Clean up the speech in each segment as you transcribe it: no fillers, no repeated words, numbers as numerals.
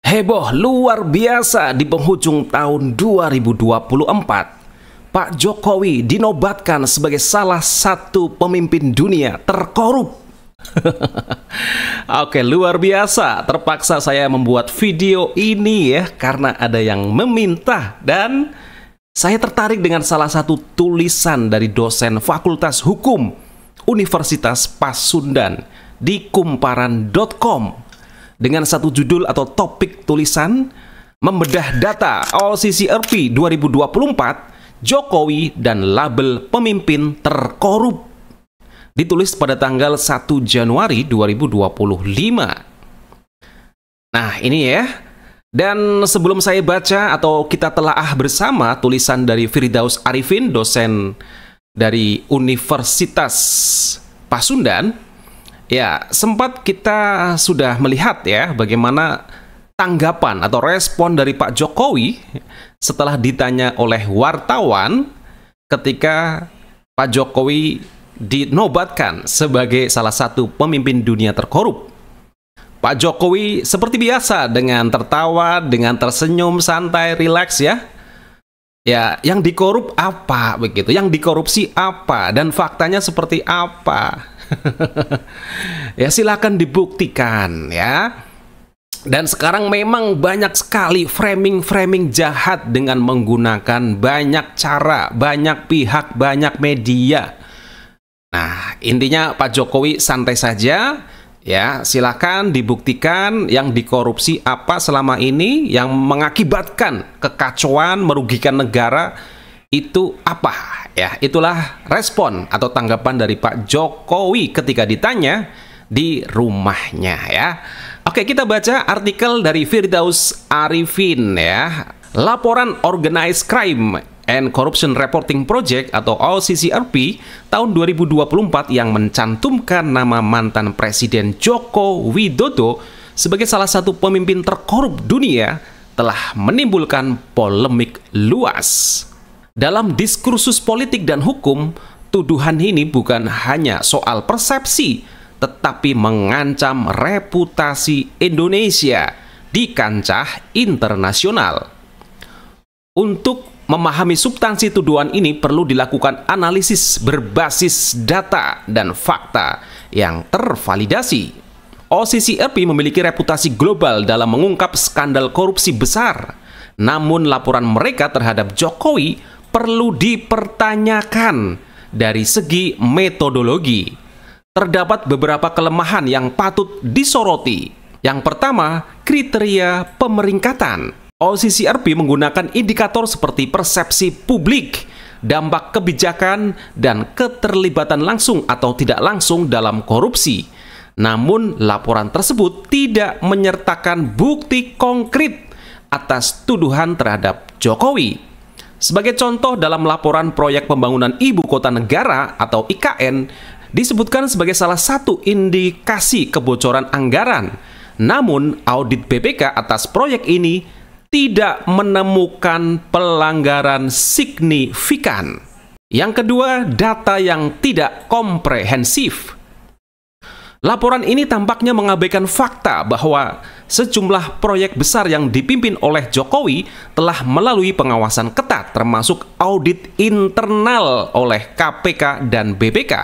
Heboh luar biasa di penghujung tahun 2024. Pak Jokowi dinobatkan sebagai salah satu pemimpin dunia terkorup. Oke, luar biasa. Terpaksa saya membuat video ini ya karena ada yang meminta dan saya tertarik dengan salah satu tulisan dari dosen Fakultas Hukum Universitas Pasundan di kumparan.com dengan satu judul atau topik tulisan membedah data OCCRP 2024 Jokowi dan label pemimpin terkorup, ditulis pada tanggal 1 Januari 2025. Nah ini ya. Dan sebelum saya baca atau kita telaah bersama tulisan dari Firdaus Arifin, dosen dari Universitas Pasundan, ya, sempat kita sudah melihat ya bagaimana tanggapan atau respon dari Pak Jokowi setelah ditanya oleh wartawan ketika Pak Jokowi dinobatkan sebagai salah satu pemimpin dunia terkorup. Pak Jokowi seperti biasa dengan tertawa, dengan tersenyum santai, rileks ya. Ya, yang dikorup apa begitu? Yang dikorupsi apa? Dan faktanya seperti apa? Ya silakan dibuktikan ya. Dan sekarang memang banyak sekali framing-framing jahat dengan menggunakan banyak cara, banyak pihak, banyak media. Nah, intinya Pak Jokowi santai saja ya, silakan dibuktikan yang dikorupsi apa selama ini, yang mengakibatkan kekacauan, merugikan negara itu apa ya. Itulah respon atau tanggapan dari Pak Jokowi ketika ditanya di rumahnya ya. Oke, kita baca artikel dari Firdaus Arifin ya. Laporan Organized Crime and Corruption Reporting Project atau OCCRP tahun 2024 yang mencantumkan nama mantan Presiden Joko Widodo sebagai salah satu pemimpin terkorup dunia telah menimbulkan polemik luas. Dalam diskursus politik dan hukum, tuduhan ini bukan hanya soal persepsi, tetapi mengancam reputasi Indonesia di kancah internasional. Untuk memahami substansi tuduhan ini perlu dilakukan analisis berbasis data dan fakta yang tervalidasi. OCCRP memiliki reputasi global dalam mengungkap skandal korupsi besar. Namun laporan mereka terhadap Jokowi perlu dipertanyakan dari segi metodologi. Terdapat beberapa kelemahan yang patut disoroti. Yang pertama, kriteria pemeringkatan. OCCRP menggunakan indikator seperti persepsi publik, dampak kebijakan, dan keterlibatan langsung atau tidak langsung dalam korupsi. Namun, laporan tersebut tidak menyertakan bukti konkret atas tuduhan terhadap Jokowi. Sebagai contoh, dalam laporan proyek pembangunan Ibu Kota Negara atau IKN, disebutkan sebagai salah satu indikasi kebocoran anggaran. Namun, audit BPK atas proyek ini tidak menemukan pelanggaran signifikan. Yang kedua, data yang tidak komprehensif. Laporan ini tampaknya mengabaikan fakta bahwa sejumlah proyek besar yang dipimpin oleh Jokowi telah melalui pengawasan ketat, termasuk audit internal oleh KPK dan BPK.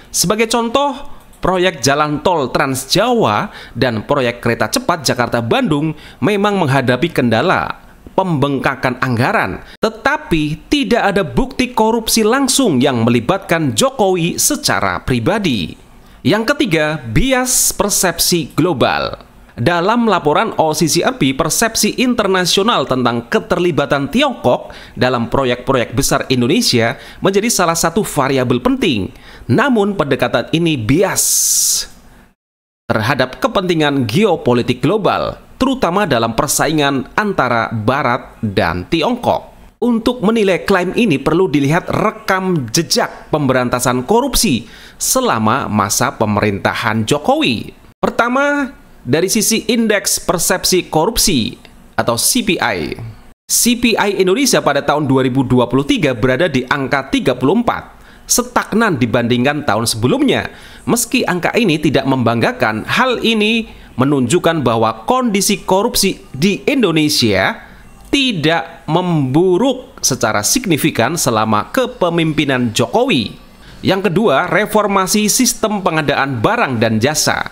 Sebagai contoh, proyek jalan tol Trans Jawa dan proyek kereta cepat Jakarta-Bandung memang menghadapi kendala pembengkakan anggaran, tetapi tidak ada bukti korupsi langsung yang melibatkan Jokowi secara pribadi. Yang ketiga, bias persepsi global. Dalam laporan OCCRP, persepsi internasional tentang keterlibatan Tiongkok dalam proyek-proyek besar Indonesia menjadi salah satu variabel penting. Namun pendekatan ini bias terhadap kepentingan geopolitik global, terutama dalam persaingan antara Barat dan Tiongkok. Untuk menilai klaim ini perlu dilihat rekam jejak pemberantasan korupsi selama masa pemerintahan Jokowi. Pertama, dari sisi indeks persepsi korupsi atau CPI. CPI Indonesia pada tahun 2023 berada di angka 34, stagnan dibandingkan tahun sebelumnya. Meski angka ini tidak membanggakan, hal ini menunjukkan bahwa kondisi korupsi di Indonesia tidak memburuk secara signifikan selama kepemimpinan Jokowi. Yang kedua, reformasi sistem pengadaan barang dan jasa.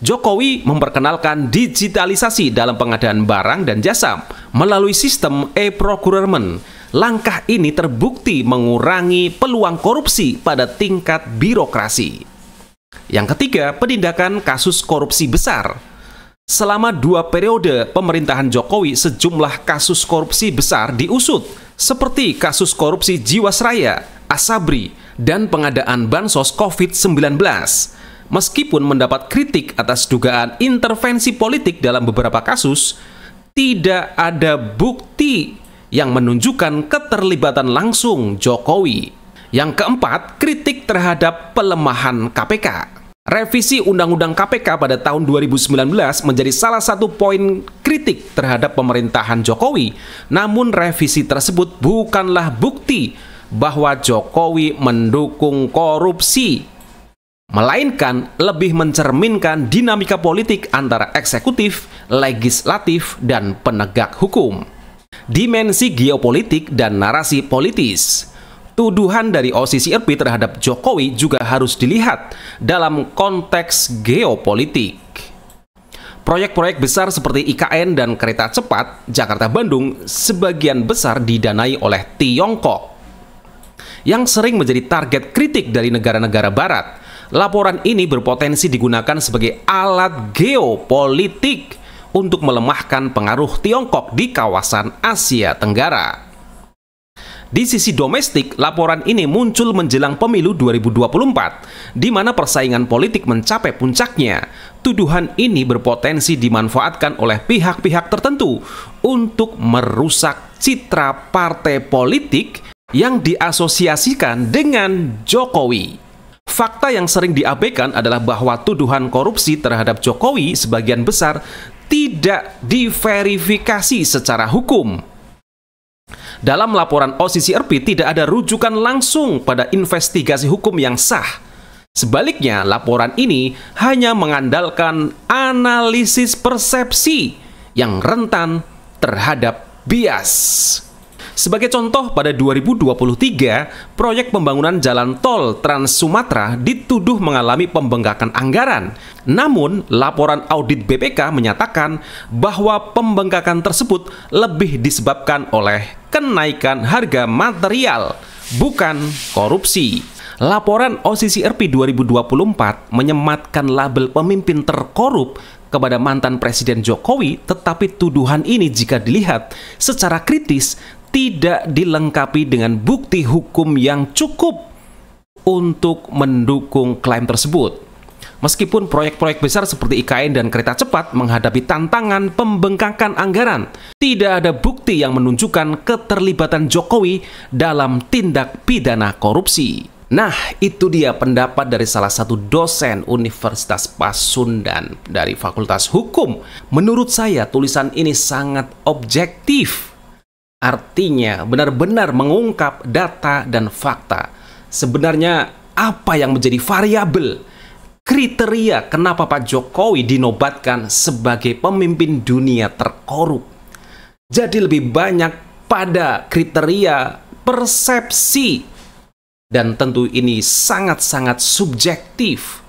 Jokowi memperkenalkan digitalisasi dalam pengadaan barang dan jasa melalui sistem e-procurement. Langkah ini terbukti mengurangi peluang korupsi pada tingkat birokrasi. Yang ketiga, penindakan kasus korupsi besar. Selama 2 periode pemerintahan Jokowi, sejumlah kasus korupsi besar diusut, seperti kasus korupsi Jiwasraya, Asabri, dan pengadaan bansos COVID-19. Meskipun mendapat kritik atas dugaan intervensi politik dalam beberapa kasus, tidak ada bukti yang menunjukkan keterlibatan langsung Jokowi. Yang keempat, kritik terhadap pelemahan KPK. Revisi Undang-Undang KPK pada tahun 2019 menjadi salah satu poin kritik terhadap pemerintahan Jokowi. Namun revisi tersebut bukanlah bukti bahwa Jokowi mendukung korupsi, melainkan lebih mencerminkan dinamika politik antara eksekutif, legislatif, dan penegak hukum. Dimensi geopolitik dan narasi politis. Tuduhan dari OCCRP terhadap Jokowi juga harus dilihat dalam konteks geopolitik. Proyek-proyek besar seperti IKN dan kereta cepat Jakarta-Bandung sebagian besar didanai oleh Tiongkok, yang sering menjadi target kritik dari negara-negara barat. Laporan ini berpotensi digunakan sebagai alat geopolitik untuk melemahkan pengaruh Tiongkok di kawasan Asia Tenggara. Di sisi domestik, laporan ini muncul menjelang pemilu 2024, di mana persaingan politik mencapai puncaknya. Tuduhan ini berpotensi dimanfaatkan oleh pihak-pihak tertentu untuk merusak citra partai politik yang diasosiasikan dengan Jokowi. Fakta yang sering diabaikan adalah bahwa tuduhan korupsi terhadap Jokowi sebagian besar tidak diverifikasi secara hukum. Dalam laporan OCCRP tidak ada rujukan langsung pada investigasi hukum yang sah. Sebaliknya, laporan ini hanya mengandalkan analisis persepsi yang rentan terhadap bias. Sebagai contoh, pada 2023, proyek pembangunan jalan tol Trans Sumatera dituduh mengalami pembengkakan anggaran. Namun, laporan audit BPK menyatakan bahwa pembengkakan tersebut lebih disebabkan oleh kenaikan harga material, bukan korupsi. Laporan OCCRP 2024 menyematkan label pemimpin terkorup kepada mantan Presiden Jokowi, tetapi tuduhan ini jika dilihat secara kritis tidak dilengkapi dengan bukti hukum yang cukup untuk mendukung klaim tersebut. Meskipun proyek-proyek besar seperti IKN dan kereta cepat menghadapi tantangan pembengkakan anggaran, tidak ada bukti yang menunjukkan keterlibatan Jokowi dalam tindak pidana korupsi. Nah, itu dia pendapat dari salah satu dosen Universitas Pasundan dari Fakultas Hukum. Menurut saya, tulisan ini sangat objektif. Artinya, benar-benar mengungkap data dan fakta. Sebenarnya, apa yang menjadi variabel kriteria kenapa Pak Jokowi dinobatkan sebagai pemimpin dunia terkorup? Jadi lebih banyak pada kriteria persepsi. Dan tentu ini sangat-sangat subjektif.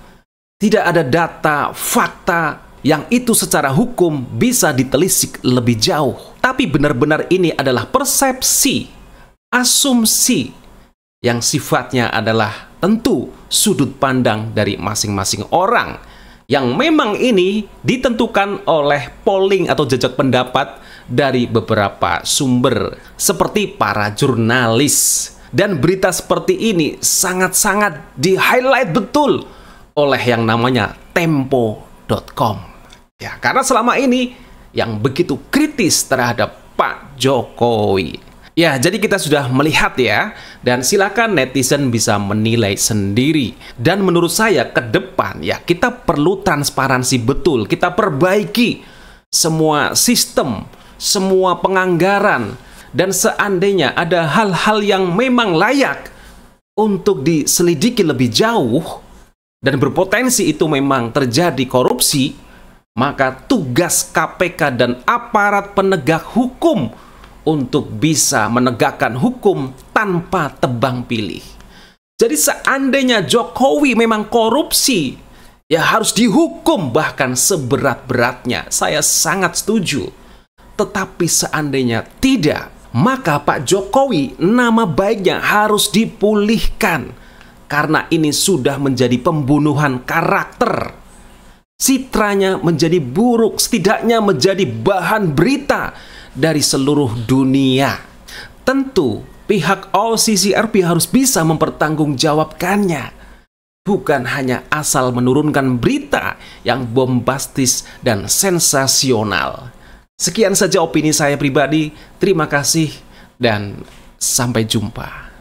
Tidak ada data, fakta yang itu secara hukum bisa ditelisik lebih jauh. Tapi benar-benar ini adalah persepsi, asumsi yang sifatnya adalah tentu sudut pandang dari masing-masing orang. Yang memang ini ditentukan oleh polling atau jajak pendapat dari beberapa sumber seperti para jurnalis. Dan berita seperti ini sangat-sangat di-highlight betul oleh yang namanya Tempo.com. Ya, karena selama ini yang begitu kritis terhadap Pak Jokowi. Ya, jadi kita sudah melihat ya, dan silakan netizen bisa menilai sendiri. Dan menurut saya ke depan ya kita perlu transparansi betul, kita perbaiki semua sistem, semua penganggaran. Dan seandainya ada hal-hal yang memang layak untuk diselidiki lebih jauh dan berpotensi itu memang terjadi korupsi, maka tugas KPK dan aparat penegak hukum untuk bisa menegakkan hukum tanpa tebang pilih. Jadi seandainya Jokowi memang korupsi, ya harus dihukum bahkan seberat-beratnya. Saya sangat setuju. Tetapi seandainya tidak, maka Pak Jokowi nama baiknya harus dipulihkan. Karena ini sudah menjadi pembunuhan karakter. Citranya menjadi buruk, setidaknya menjadi bahan berita dari seluruh dunia. Tentu pihak OCCRP harus bisa mempertanggungjawabkannya. Bukan hanya asal menurunkan berita yang bombastis dan sensasional. Sekian saja opini saya pribadi. Terima kasih dan sampai jumpa.